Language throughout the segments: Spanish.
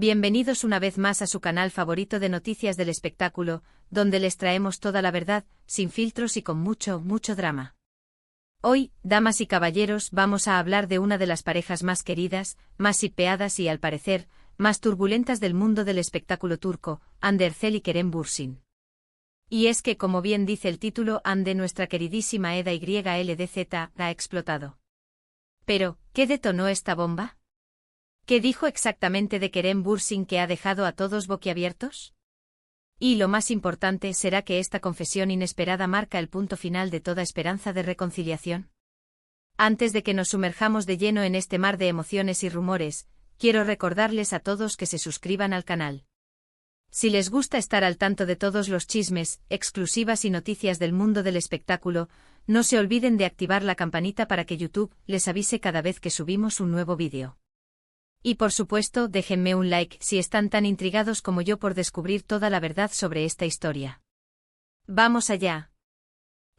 Bienvenidos una vez más a su canal favorito de noticias del espectáculo, donde les traemos toda la verdad, sin filtros y con mucho drama. Hoy, damas y caballeros, vamos a hablar de una de las parejas más queridas, más hipeadas y, al parecer, más turbulentas del mundo del espectáculo turco, Hande Erçel y Kerem Bürsin. Y es que, como bien dice el título, Hande, nuestra queridísima Eda YLDZ, ha explotado. Pero, ¿qué detonó esta bomba? ¿Qué dijo exactamente de Kerem Bürsin que ha dejado a todos boquiabiertos? Y lo más importante, ¿será que esta confesión inesperada marca el punto final de toda esperanza de reconciliación? Antes de que nos sumerjamos de lleno en este mar de emociones y rumores, quiero recordarles a todos que se suscriban al canal. Si les gusta estar al tanto de todos los chismes, exclusivas y noticias del mundo del espectáculo, no se olviden de activar la campanita para que YouTube les avise cada vez que subimos un nuevo vídeo. Y por supuesto, déjenme un like si están tan intrigados como yo por descubrir toda la verdad sobre esta historia. ¡Vamos allá!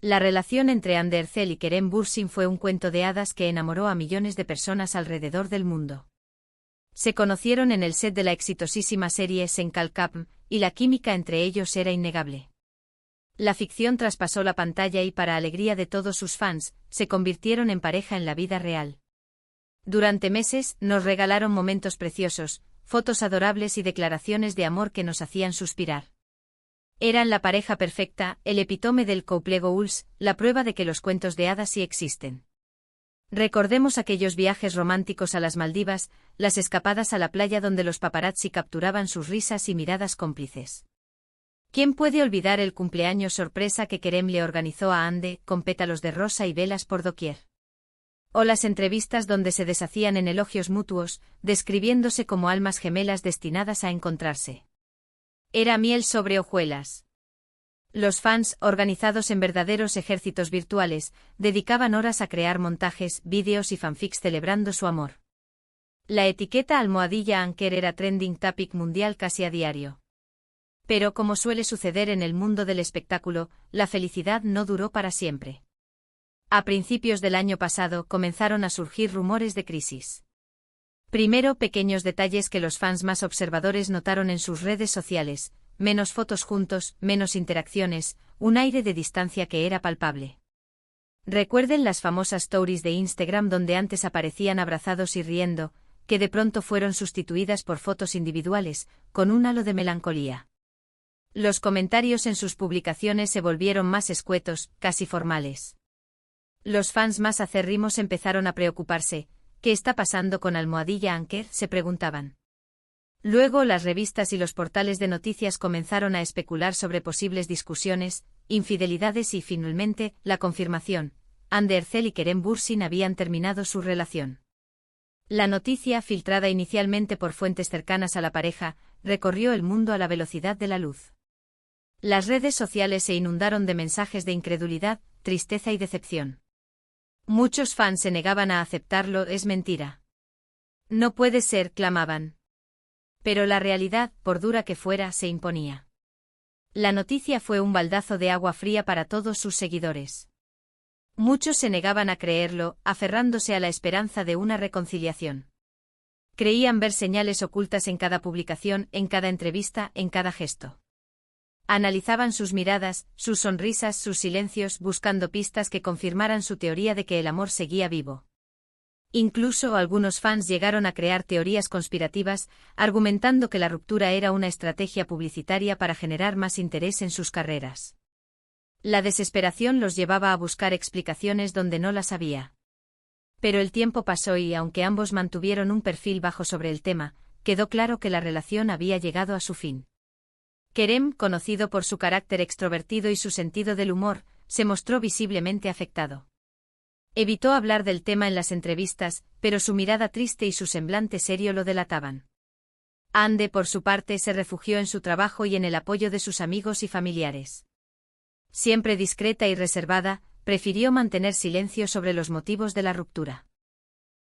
La relación entre Hande Erçel y Kerem Bürsin fue un cuento de hadas que enamoró a millones de personas alrededor del mundo. Se conocieron en el set de la exitosísima serie Sen Kalkapm, y la química entre ellos era innegable. La ficción traspasó la pantalla y, para alegría de todos sus fans, se convirtieron en pareja en la vida real. Durante meses, nos regalaron momentos preciosos, fotos adorables y declaraciones de amor que nos hacían suspirar. Eran la pareja perfecta, el epítome del couple goals, la prueba de que los cuentos de hadas sí existen. Recordemos aquellos viajes románticos a las Maldivas, las escapadas a la playa donde los paparazzi capturaban sus risas y miradas cómplices. ¿Quién puede olvidar el cumpleaños sorpresa que Kerem le organizó a Hande, con pétalos de rosa y velas por doquier? O las entrevistas donde se deshacían en elogios mutuos, describiéndose como almas gemelas destinadas a encontrarse. Era miel sobre hojuelas. Los fans, organizados en verdaderos ejércitos virtuales, dedicaban horas a crear montajes, vídeos y fanfics celebrando su amor. La etiqueta _Anker era trending topic mundial casi a diario. Pero, como suele suceder en el mundo del espectáculo, la felicidad no duró para siempre. A principios del año pasado comenzaron a surgir rumores de crisis. Primero, pequeños detalles que los fans más observadores notaron en sus redes sociales: menos fotos juntos, menos interacciones, un aire de distancia que era palpable. Recuerden las famosas stories de Instagram donde antes aparecían abrazados y riendo, que de pronto fueron sustituidas por fotos individuales, con un halo de melancolía. Los comentarios en sus publicaciones se volvieron más escuetos, casi formales. Los fans más acérrimos empezaron a preocuparse. ¿Qué está pasando con _Anker?, se preguntaban. Luego las revistas y los portales de noticias comenzaron a especular sobre posibles discusiones, infidelidades y, finalmente, la confirmación: Hande Erçel y Kerem Bürsin habían terminado su relación. La noticia, filtrada inicialmente por fuentes cercanas a la pareja, recorrió el mundo a la velocidad de la luz. Las redes sociales se inundaron de mensajes de incredulidad, tristeza y decepción. Muchos fans se negaban a aceptarlo. «Es mentira. No puede ser», clamaban. Pero la realidad, por dura que fuera, se imponía. La noticia fue un baldazo de agua fría para todos sus seguidores. Muchos se negaban a creerlo, aferrándose a la esperanza de una reconciliación. Creían ver señales ocultas en cada publicación, en cada entrevista, en cada gesto. Analizaban sus miradas, sus sonrisas, sus silencios, buscando pistas que confirmaran su teoría de que el amor seguía vivo. Incluso algunos fans llegaron a crear teorías conspirativas, argumentando que la ruptura era una estrategia publicitaria para generar más interés en sus carreras. La desesperación los llevaba a buscar explicaciones donde no las había. Pero el tiempo pasó y, aunque ambos mantuvieron un perfil bajo sobre el tema, quedó claro que la relación había llegado a su fin. Kerem, conocido por su carácter extrovertido y su sentido del humor, se mostró visiblemente afectado. Evitó hablar del tema en las entrevistas, pero su mirada triste y su semblante serio lo delataban. Hande, por su parte, se refugió en su trabajo y en el apoyo de sus amigos y familiares. Siempre discreta y reservada, prefirió mantener silencio sobre los motivos de la ruptura.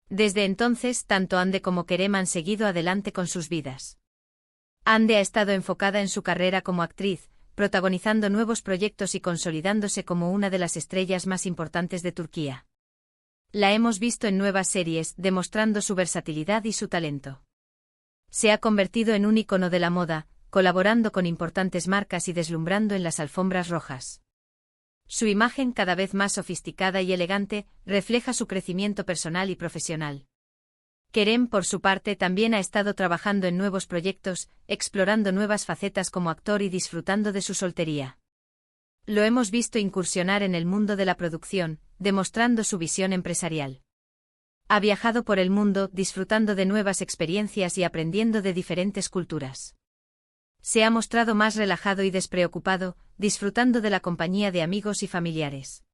Desde entonces, tanto Hande como Kerem han seguido adelante con sus vidas. Hande ha estado enfocada en su carrera como actriz, protagonizando nuevos proyectos y consolidándose como una de las estrellas más importantes de Turquía. La hemos visto en nuevas series, demostrando su versatilidad y su talento. Se ha convertido en un ícono de la moda, colaborando con importantes marcas y deslumbrando en las alfombras rojas. Su imagen, cada vez más sofisticada y elegante, refleja su crecimiento personal y profesional. Kerem, por su parte, también ha estado trabajando en nuevos proyectos, explorando nuevas facetas como actor y disfrutando de su soltería. Lo hemos visto incursionar en el mundo de la producción, demostrando su visión empresarial. Ha viajado por el mundo, disfrutando de nuevas experiencias y aprendiendo de diferentes culturas. Se ha mostrado más relajado y despreocupado, disfrutando de la compañía de amigos y familiares.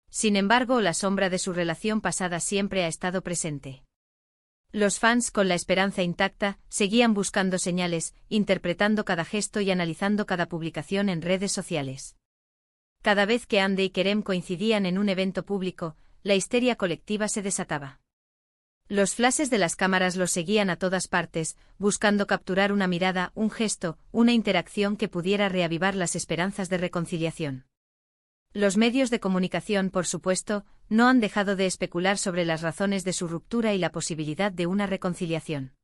Sin embargo, la sombra de su relación pasada siempre ha estado presente. Los fans, con la esperanza intacta, seguían buscando señales, interpretando cada gesto y analizando cada publicación en redes sociales. Cada vez que Hande y Kerem coincidían en un evento público, la histeria colectiva se desataba. Los flashes de las cámaras los seguían a todas partes, buscando capturar una mirada, un gesto, una interacción que pudiera reavivar las esperanzas de reconciliación. Los medios de comunicación, por supuesto, no han dejado de especular sobre las razones de su ruptura y la posibilidad de una reconciliación.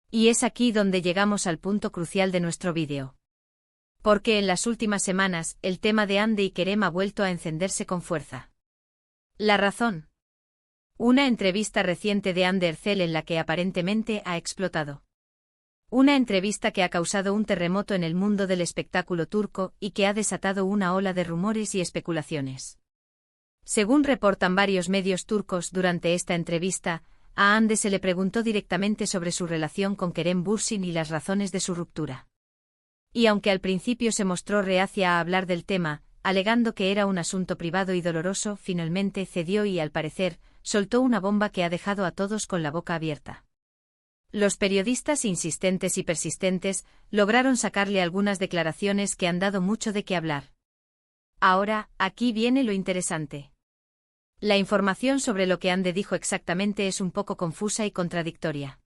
Y es aquí donde llegamos al punto crucial de nuestro vídeo. Porque en las últimas semanas, el tema de Hande y Kerem ha vuelto a encenderse con fuerza. La razón. Una entrevista reciente de Hande Erçel en la que aparentemente ha explotado. Una entrevista que ha causado un terremoto en el mundo del espectáculo turco y que ha desatado una ola de rumores y especulaciones. Según reportan varios medios turcos, durante esta entrevista, a Hande se le preguntó directamente sobre su relación con Kerem Bürsin y las razones de su ruptura. Y aunque al principio se mostró reacia a hablar del tema, alegando que era un asunto privado y doloroso, finalmente cedió y, al parecer, soltó una bomba que ha dejado a todos con la boca abierta. Los periodistas insistentes y persistentes lograron sacarle algunas declaraciones que han dado mucho de qué hablar. Ahora, aquí viene lo interesante. La información sobre lo que Hande dijo exactamente es un poco confusa y contradictoria.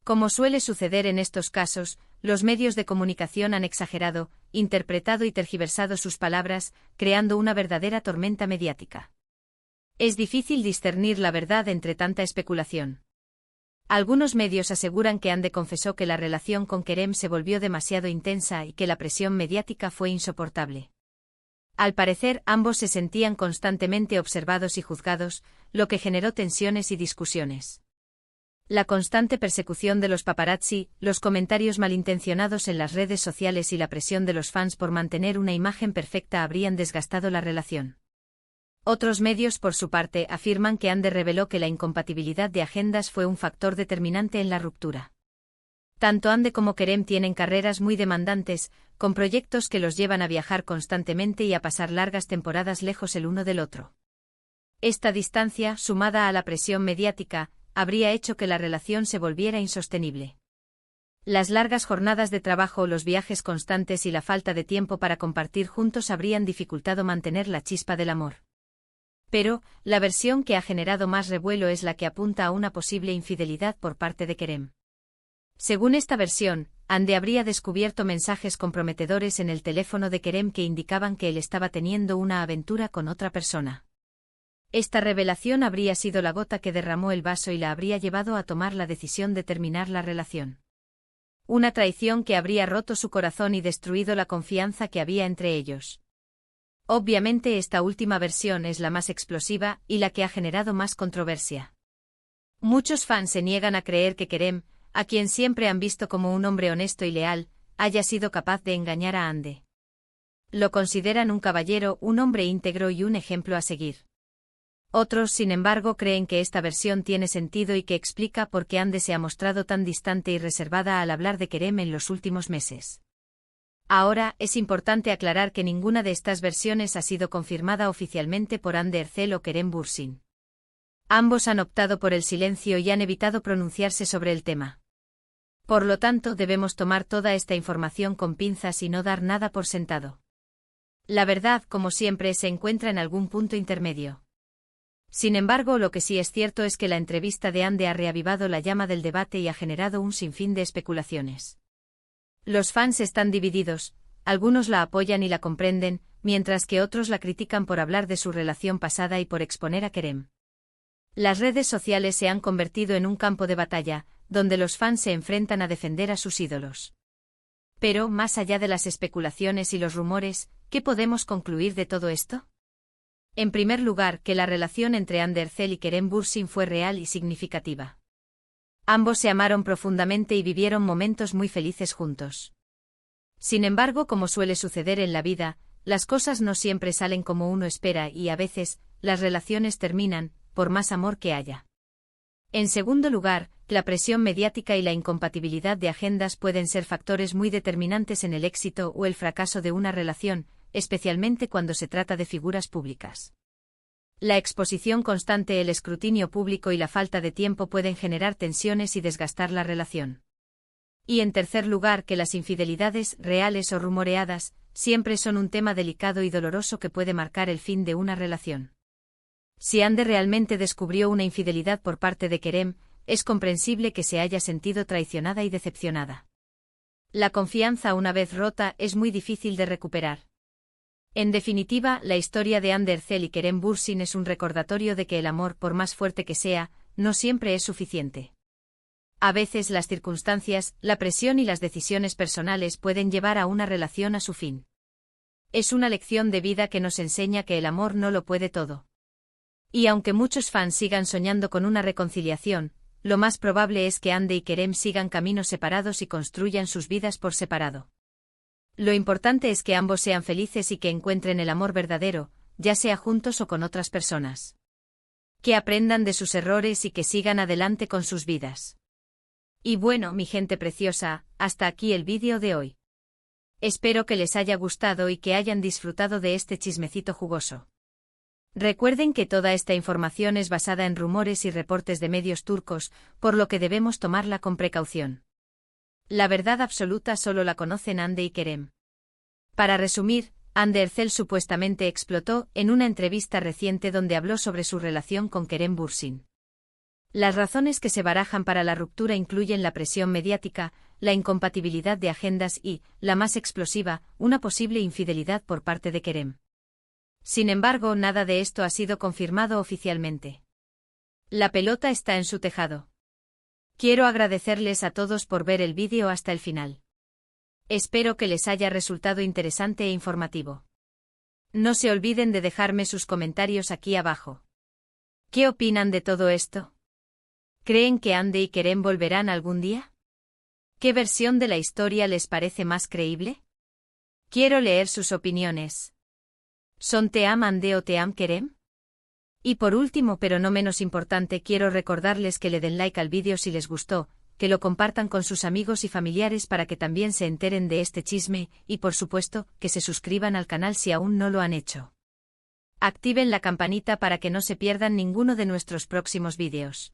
Como suele suceder en estos casos, los medios de comunicación han exagerado, interpretado y tergiversado sus palabras, creando una verdadera tormenta mediática. Es difícil discernir la verdad entre tanta especulación. Algunos medios aseguran que Hande confesó que la relación con Kerem se volvió demasiado intensa y que la presión mediática fue insoportable. Al parecer, ambos se sentían constantemente observados y juzgados, lo que generó tensiones y discusiones. La constante persecución de los paparazzi, los comentarios malintencionados en las redes sociales y la presión de los fans por mantener una imagen perfecta habrían desgastado la relación. Otros medios, por su parte, afirman que Hande reveló que la incompatibilidad de agendas fue un factor determinante en la ruptura. Tanto Hande como Kerem tienen carreras muy demandantes, con proyectos que los llevan a viajar constantemente y a pasar largas temporadas lejos el uno del otro. Esta distancia, sumada a la presión mediática, habría hecho que la relación se volviera insostenible. Las largas jornadas de trabajo, los viajes constantes y la falta de tiempo para compartir juntos habrían dificultado mantener la chispa del amor. Pero, la versión que ha generado más revuelo es la que apunta a una posible infidelidad por parte de Kerem. Según esta versión, Hande habría descubierto mensajes comprometedores en el teléfono de Kerem que indicaban que él estaba teniendo una aventura con otra persona. Esta revelación habría sido la gota que derramó el vaso y la habría llevado a tomar la decisión de terminar la relación. Una traición que habría roto su corazón y destruido la confianza que había entre ellos. Obviamente esta última versión es la más explosiva y la que ha generado más controversia. Muchos fans se niegan a creer que Kerem, a quien siempre han visto como un hombre honesto y leal, haya sido capaz de engañar a Hande. Lo consideran un caballero, un hombre íntegro y un ejemplo a seguir. Otros, sin embargo, creen que esta versión tiene sentido y que explica por qué Hande se ha mostrado tan distante y reservada al hablar de Kerem en los últimos meses. Ahora, es importante aclarar que ninguna de estas versiones ha sido confirmada oficialmente por Hande Erçel o Kerem Bürsin. Ambos han optado por el silencio y han evitado pronunciarse sobre el tema. Por lo tanto, debemos tomar toda esta información con pinzas y no dar nada por sentado. La verdad, como siempre, se encuentra en algún punto intermedio. Sin embargo, lo que sí es cierto es que la entrevista de Hande ha reavivado la llama del debate y ha generado un sinfín de especulaciones. Los fans están divididos, algunos la apoyan y la comprenden, mientras que otros la critican por hablar de su relación pasada y por exponer a Kerem. Las redes sociales se han convertido en un campo de batalla, donde los fans se enfrentan a defender a sus ídolos. Pero, más allá de las especulaciones y los rumores, ¿qué podemos concluir de todo esto? En primer lugar, que la relación entre Ander Zel y Kerem Bürsin fue real y significativa. Ambos se amaron profundamente y vivieron momentos muy felices juntos. Sin embargo, como suele suceder en la vida, las cosas no siempre salen como uno espera y, a veces, las relaciones terminan, por más amor que haya. En segundo lugar, la presión mediática y la incompatibilidad de agendas pueden ser factores muy determinantes en el éxito o el fracaso de una relación, especialmente cuando se trata de figuras públicas. La exposición constante, el escrutinio público y la falta de tiempo pueden generar tensiones y desgastar la relación. Y en tercer lugar, que las infidelidades, reales o rumoreadas, siempre son un tema delicado y doloroso que puede marcar el fin de una relación. Si Ander realmente descubrió una infidelidad por parte de Kerem, es comprensible que se haya sentido traicionada y decepcionada. La confianza una vez rota es muy difícil de recuperar. En definitiva, la historia de Ander Zel y Kerem Bürsin es un recordatorio de que el amor, por más fuerte que sea, no siempre es suficiente. A veces las circunstancias, la presión y las decisiones personales pueden llevar a una relación a su fin. Es una lección de vida que nos enseña que el amor no lo puede todo. Y aunque muchos fans sigan soñando con una reconciliación, lo más probable es que Ander y Kerem sigan caminos separados y construyan sus vidas por separado. Lo importante es que ambos sean felices y que encuentren el amor verdadero, ya sea juntos o con otras personas. Que aprendan de sus errores y que sigan adelante con sus vidas. Y bueno, mi gente preciosa, hasta aquí el vídeo de hoy. Espero que les haya gustado y que hayan disfrutado de este chismecito jugoso. Recuerden que toda esta información es basada en rumores y reportes de medios turcos, por lo que debemos tomarla con precaución. La verdad absoluta solo la conocen Ander y Kerem. Para resumir, Ander Zel supuestamente explotó en una entrevista reciente donde habló sobre su relación con Kerem Bürsin. Las razones que se barajan para la ruptura incluyen la presión mediática, la incompatibilidad de agendas y, la más explosiva, una posible infidelidad por parte de Kerem. Sin embargo, nada de esto ha sido confirmado oficialmente. La pelota está en su tejado. Quiero agradecerles a todos por ver el vídeo hasta el final. Espero que les haya resultado interesante e informativo. No se olviden de dejarme sus comentarios aquí abajo. ¿Qué opinan de todo esto? ¿Creen que Ander y Kerem volverán algún día? ¿Qué versión de la historia les parece más creíble? Quiero leer sus opiniones. ¿Son Team Ander o Team Kerem? Y por último, pero no menos importante, quiero recordarles que le den like al vídeo si les gustó, que lo compartan con sus amigos y familiares para que también se enteren de este chisme, y por supuesto, que se suscriban al canal si aún no lo han hecho. Activen la campanita para que no se pierdan ninguno de nuestros próximos vídeos.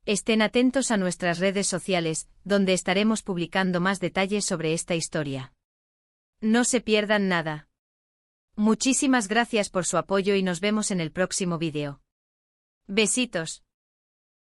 Estén atentos a nuestras redes sociales, donde estaremos publicando más detalles sobre esta historia. No se pierdan nada. Muchísimas gracias por su apoyo y nos vemos en el próximo vídeo. Besitos.